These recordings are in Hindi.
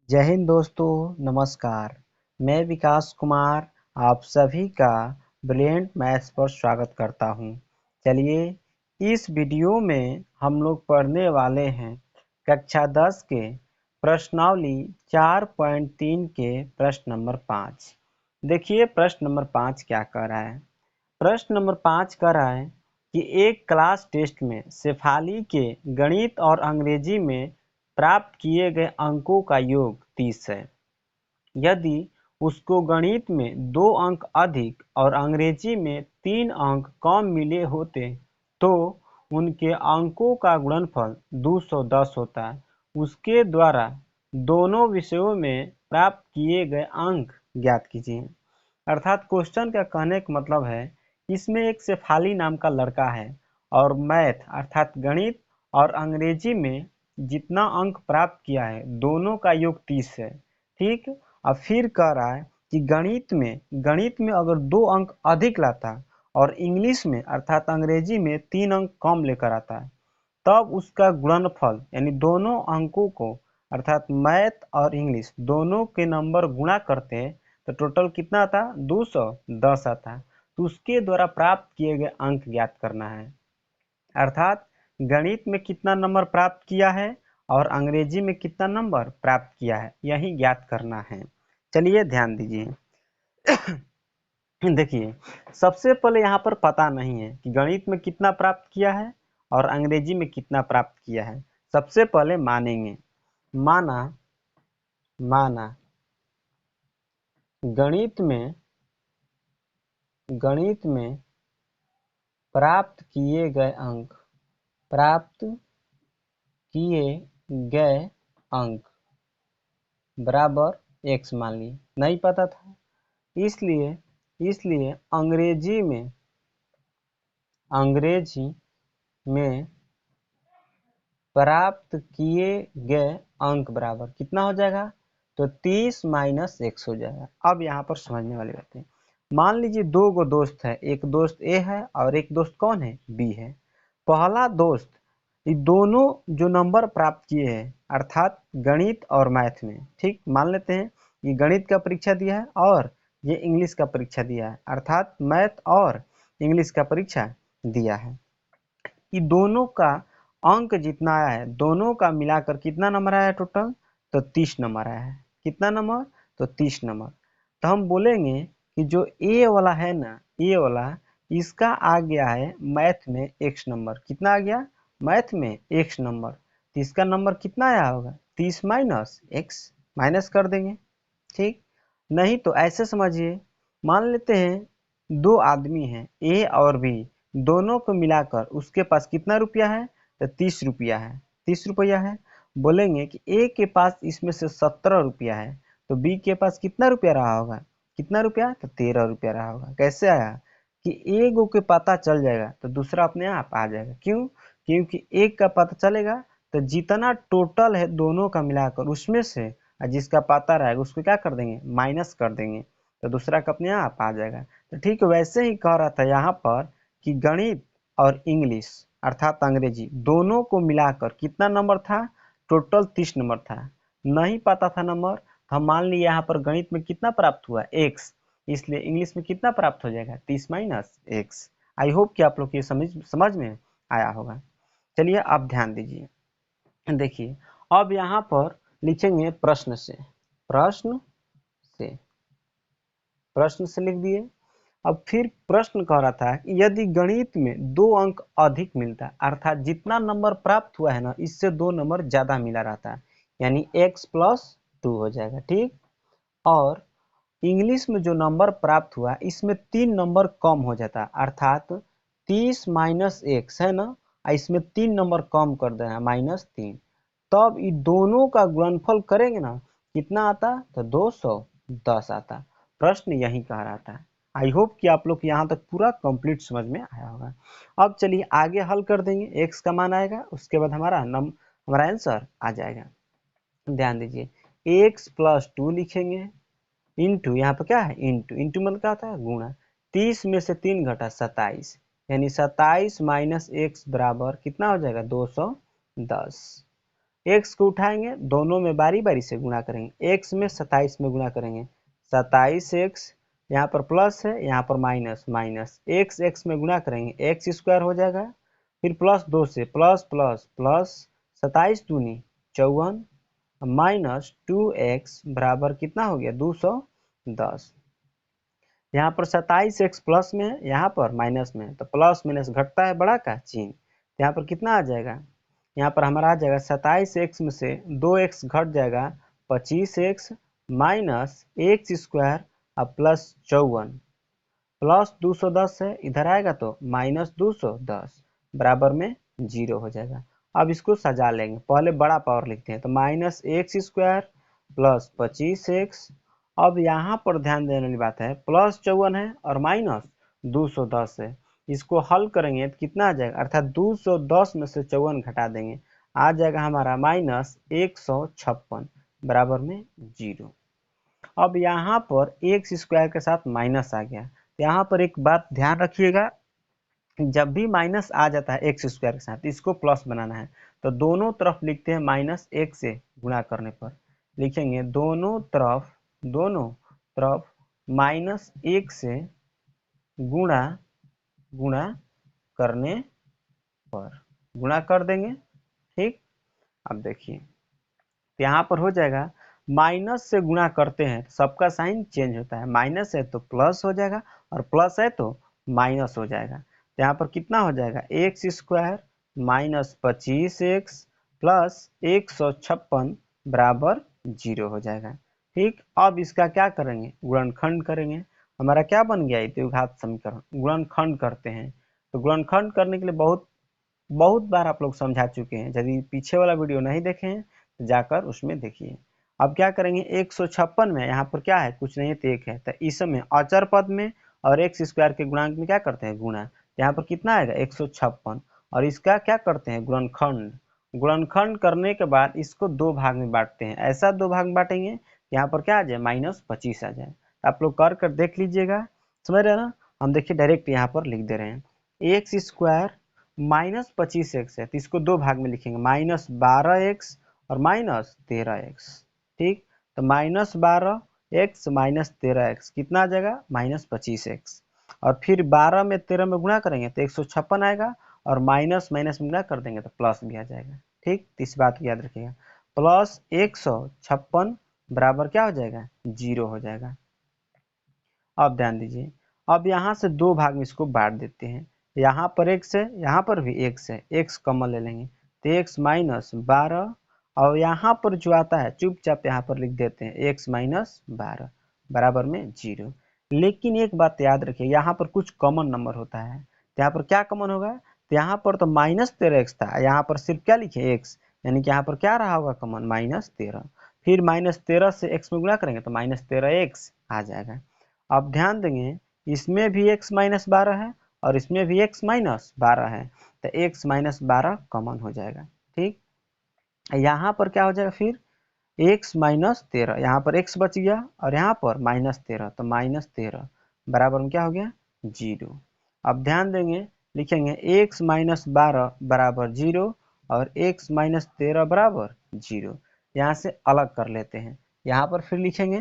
जय हिंद दोस्तों, नमस्कार। मैं विकास कुमार आप सभी का ब्रिलियंट मैथ्स पर स्वागत करता हूं। चलिए इस वीडियो में हम लोग पढ़ने वाले हैं कक्षा 10 के प्रश्नावली 4.3 के प्रश्न नंबर 5। देखिए प्रश्न नंबर 5 क्या कह रहा है। प्रश्न नंबर 5 कह रहा है कि एक क्लास टेस्ट में शेफाली के गणित और अंग्रेजी में प्राप्त किए गए अंकों का योग 30 है। यदि उसको गणित में 2 अंक अधिक और अंग्रेजी में 3 अंक कम मिले होते तो उनके अंकों का गुणनफल 210 होता। उसके द्वारा दोनों विषयों में प्राप्त किए गए अंक ज्ञात कीजिए। अर्थात क्वेश्चन का कहने का मतलब है इसमें एक शेफाली नाम का लड़का है और मैथ अर्थात गणित और अंग्रेजी में जितना अंक प्राप्त किया है दोनों का योग 30 है। ठीक। अब फिर कह रहा है कि गणित में अगर 2 अंक अधिक लाता और इंग्लिश में अर्थात अंग्रेजी में 3 अंक कम लेकर आता है तब उसका गुणनफल यानी दोनों अंकों को अर्थात मैथ और इंग्लिश दोनों के नंबर गुणा करते हैं तो टोटल कितना आता? 210 आता। तो उसके द्वारा प्राप्त किए गए अंक ज्ञात करना है। अर्थात गणित में कितना नंबर प्राप्त किया है और अंग्रेजी में कितना नंबर प्राप्त किया है यही ज्ञात करना है। चलिए ध्यान दीजिए। देखिए सबसे पहले यहाँ पर पता नहीं है कि गणित में कितना प्राप्त किया है और अंग्रेजी में कितना प्राप्त किया है। सबसे पहले मानेंगे। माना गणित में प्राप्त किए गए अंक बराबर x मान लिए। नहीं पता था इसलिए अंग्रेजी में प्राप्त किए गए अंक बराबर कितना हो जाएगा? तो 30 माइनस x हो जाएगा। अब यहाँ पर समझने वाली बात है। मान लीजिए 2 गो दोस्त है, एक दोस्त A है और एक दोस्त कौन है? B है। पहला दोस्त ये दोनों जो नंबर प्राप्त किए हैं अर्थात गणित और मैथ में, ठीक मान लेते हैं ये गणित का परीक्षा दिया है और ये इंग्लिश का परीक्षा दिया है अर्थात मैथ और इंग्लिश का परीक्षा दिया है। ये दोनों का अंक जितना आया है दोनों का मिलाकर कितना नंबर आया है टोटल? तो 30 नंबर आया है। कितना नंबर? तो 30 नंबर। तो हम बोलेंगे कि जो ए वाला है ना, ए वाला इसका आ गया है मैथ में x नंबर। कितना आ गया? मैथ में x नंबर। तो इसका नंबर कितना आया होगा? 30 माइनस x माइनस कर देंगे। ठीक। नहीं तो ऐसे समझिए, मान लेते हैं 2 आदमी हैं ए और बी, दोनों को मिलाकर उसके पास कितना रुपया है? तो 30 रुपया है। 30 रुपया है। बोलेंगे कि ए के पास इसमें से 17 रुपया है तो बी के पास कितना रुपया रहा होगा? कितना रुपया? तो 13 रुपया रहा होगा। कैसे आया? कि एक को पता चल जाएगा तो दूसरा अपने आप आ जाएगा। क्यों? क्योंकि एक का पता चलेगा तो जितना टोटल है दोनों का मिलाकर उसमें से जिसका पता रहेगा उसको क्या कर देंगे? माइनस कर देंगे तो दूसरा का अपने आप आ जाएगा। तो ठीक वैसे ही कह रहा था यहाँ पर कि गणित और इंग्लिश अर्थात अंग्रेजी दोनों को मिलाकर कितना नंबर था? टोटल 30 नंबर था। नहीं पता था नंबर तो हम मान लिए यहाँ पर गणित में कितना प्राप्त हुआ? x। इसलिए इंग्लिश में कितना प्राप्त हो जाएगा? 30 माइनस x। आई होप कि आप लोग ये समझ में आया होगा। चलिए अब ध्यान दीजिए। देखिए अब यहाँ पर लिखेंगे प्रश्न से लिख दिए। अब फिर प्रश्न कह रहा था कि यदि गणित में 2 अंक अधिक मिलता अर्थात जितना नंबर प्राप्त हुआ है ना इससे 2 नंबर ज्यादा मिला रहता है यानी x+2 हो जाएगा। ठीक। और इंग्लिश में जो नंबर प्राप्त हुआ इसमें 3 नंबर कम हो जाता अर्थात 30 माइनस x है ना, इसमें 3 नंबर कम कर देना -3। तब ये दोनों का गुणनफल करेंगे ना कितना आता? तो 210 आता। प्रश्न यही कह रहा था। आई होप कि आप लोग यहाँ तक पूरा कंप्लीट समझ में आया होगा। अब चलिए आगे हल कर देंगे। x का मान आएगा उसके बाद हमारा आंसर आ जाएगा। ध्यान दीजिए x+2 लिखेंगे इंटू यहाँ पर क्या है? इंटू मतलब क्या होता है? गुणा। 30 में से 3 घटा 27 यानी 27 माइनस x बराबर कितना हो जाएगा? 210। x को उठाएंगे, दोनों में बारी बारी से गुणा करेंगे, x में 27 में गुणा करेंगे, 27x, यहाँ पर प्लस है, यहाँ पर माइनस, माइनस x में गुणा करेंगे, x स्क्वायर हो जाएगा, फिर प्लस 2 से प्लस प्लस प्लस 27 दूनी 54 माइनस 2x बराबर कितना हो गया 210। यहाँ पर 27x प्लस में है, यहाँ पर माइनस में है, तो प्लस माइनस घटता है बड़ा का चिन्ह, तो यहाँ पर कितना आ जाएगा, यहाँ पर हमारा आ जाएगा 27x में से 2x घट जाएगा 25x माइनस एक्स स्क्वायर अब प्लस 54 प्लस 210 है, इधर आएगा तो माइनस 210 बराबर में 0 हो जाएगा। अब इसको सजा लेंगे, पहले बड़ा पावर लिखते हैं, तो minus x square plus 25x। अब यहाँ पर ध्यान देने वाली बात है, प्लस 54 है और माइनस 210 है, इसको हल करेंगे तो कितना आ जाएगा, अर्थात 210 में से 54 घटा देंगे, आ जाएगा हमारा माइनस 156 बराबर में 0। अब यहाँ पर एक्स स्क्वायर के साथ माइनस आ गया, यहाँ पर एक बात ध्यान रखिएगा, जब भी माइनस आ जाता है एक्स स्क्वायर के साथ, इसको प्लस बनाना है, तो दोनों तरफ लिखते हैं माइनस एक से गुणा करने पर लिखेंगे दोनों तरफ माइनस एक से गुणा गुणा करने पर गुणा कर देंगे, ठीक। अब देखिए यहाँ पर हो जाएगा, माइनस से गुणा करते हैं सबका साइन चेंज होता है, माइनस है तो प्लस हो जाएगा और प्लस है तो माइनस हो जाएगा, तो यहाँ पर कितना हो जाएगा x square minus 25x plus 156 बराबर 0 हो जाएगा, ठीक। अब इसका क्या करेंगे, गुणनखंड करेंगे, हमारा क्या बन गया द्विघात समीकरण, गुणनखंड करते हैं, तो गुणनखंड करने के लिए बहुत बहुत बार आप लोग समझा चुके हैं, यदि पीछे वाला वीडियो नहीं देखे हैं तो जाकर उसमें देखिए। अब क्या करेंगे 156 में यहाँ पर क्या है, कुछ नहीं है तो एक है, तो इसमें अचर पद में और एक्स स्क्वायर के गुणांक में क्या करते हैं गुणा, यहाँ पर कितना आएगा 156 और इसका क्या करते हैं गुणनखंड, गुणनखंड करने के बाद इसको दो भाग में बांटते हैं, ऐसा दो भाग में बांटेंगे यहाँ पर क्या आ जाए माइनस 25 आ जाए, आप लोग कर कर देख लीजिएगा, समझ रहे हैं ना। हम देखिए डायरेक्ट यहाँ पर लिख दे रहे हैं, एक्स स्क्वायर माइनस 25x है तो इसको दो भाग में लिखेंगे, माइनस 12x और माइनस 13x, ठीक। तो माइनस 12x माइनस 13x कितना आ जाएगा माइनस 25x, और फिर 12 में 13 में गुणा करेंगे तो 156 आएगा और माइनस माइनस में गुणा कर देंगे तो प्लस भी आ जाएगा, ठीक। तो इस बात को याद रखिएगा, प्लस 156 बराबर क्या हो जाएगा 0 हो जाएगा। अब ध्यान दीजिए, अब यहाँ से दो भाग में इसको बांट देते हैं, यहाँ पर x है, यहाँ पर भी x है, x कॉमन ले लेंगे तो x माइनस 12 और यहाँ पर जो आता है चुपचाप यहाँ पर लिख देते हैं x माइनस 12 बराबर में 0। लेकिन एक बात याद रखिए, यहाँ पर कुछ कॉमन नंबर होता है, तो यहाँ पर क्या कॉमन होगा, तो यहाँ पर तो माइनस 13x था, यहाँ पर सिर्फ क्या लिखे x, यानी कि यहाँ पर क्या रहा होगा कॉमन माइनस 13, फिर माइनस 13 से x में गुणा करेंगे तो माइनस 13x आ जाएगा। अब ध्यान देंगे इसमें भी x माइनस 12 है और इसमें भी x माइनस 12 है, तो x माइनस 12 कॉमन हो जाएगा, ठीक। यहाँ पर क्या हो जाएगा फिर x माइनस 13, यहाँ पर x बच गया और यहाँ पर माइनस 13, तो माइनस 13 बराबर में क्या हो गया 0। अब ध्यान देंगे लिखेंगे x माइनस 12 बराबर 0 और x माइनस 13 बराबर 0, यहाँ से अलग कर लेते हैं, यहाँ पर फिर लिखेंगे,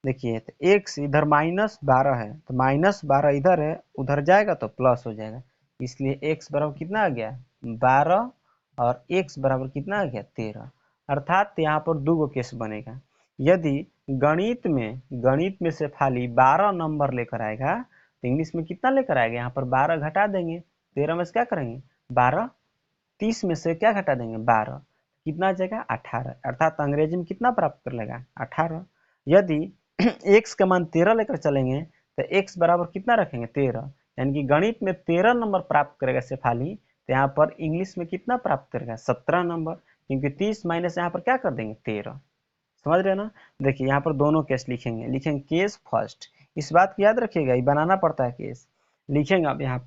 देखिए तो x इधर माइनस 12 है तो माइनस 12 इधर है, उधर जाएगा तो प्लस हो जाएगा, इसलिए x बराबर कितना आ गया 12 और x बराबर कितना आ गया 13, अर्थात यहाँ पर दो गो केस बनेगा, यदि गणित में से खाली 12 नंबर लेकर आएगा तो इंग्लिश में कितना लेकर आएगा, यहाँ पर 12 घटा देंगे, 13 में से क्या करेंगे 12, 30 में से क्या घटा देंगे 12, कितना आ जाएगा 18, अर्थात अंग्रेजी में कितना प्राप्त कर लेगा 18। यदि x का मान 13 लेकर चलेंगे तो x बराबर कितना रखेंगे 13, यानी कि गणित में 13 नंबर प्राप्त करेगा शेफाली, तो यहाँ पर इंग्लिश में कितना प्राप्त करेगा 17 नंबर, क्योंकि 30 माइनस यहाँ पर क्या कर देंगे 13, समझ रहे हैं ना। देखिए यहाँ पर दोनों केस लिखेंगे केस फर्स्ट, इस बात को याद रखिएगा, ये बनाना पड़ता है केस, लिखेंगे अब यहाँ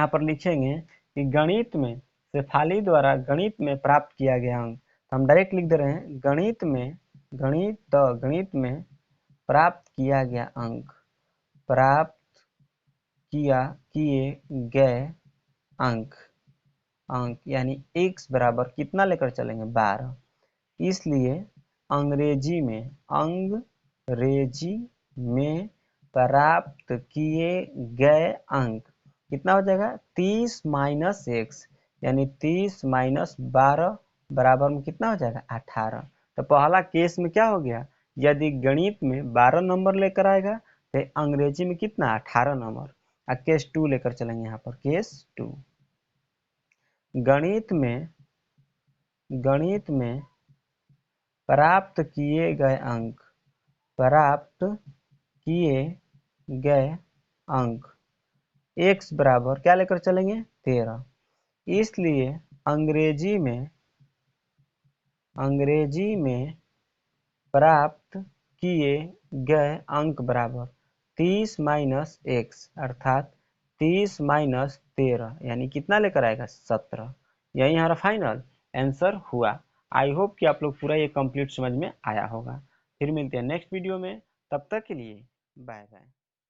पर लिखेंगे कि गणित में शेफाली द्वारा गणित में प्राप्त किया गया अंक, तो हम डायरेक्ट लिख दे रहे हैं गणित में प्राप्त किया गया अंक, प्राप्त किए गए अंक, अंक यानी x बराबर कितना लेकर चलेंगे 12। इसलिए अंग्रेजी में प्राप्त किए गए अंक कितना हो जाएगा 30 माइनस एक्स यानी 30 माइनस 12 बराबर में कितना हो जाएगा 18। तो पहला केस में क्या हो गया, यदि गणित में 12 नंबर लेकर आएगा तो अंग्रेजी में कितना 18 नंबर। केस 2 लेकर चलेंगे यहाँ पर केस 2। गणित में प्राप्त किए गए अंक x बराबर क्या लेकर चलेंगे 13। इसलिए अंग्रेजी में प्राप्त किए गए अंक बराबर 30 माइनस एक्स अर्थात 30 माइनस 13 यानी कितना लेकर आएगा 17। यही हमारा फाइनल आंसर हुआ। आई होप कि आप लोग पूरा ये कंप्लीट समझ में आया होगा। फिर मिलते हैं नेक्स्ट वीडियो में, तब तक के लिए बाय बाय।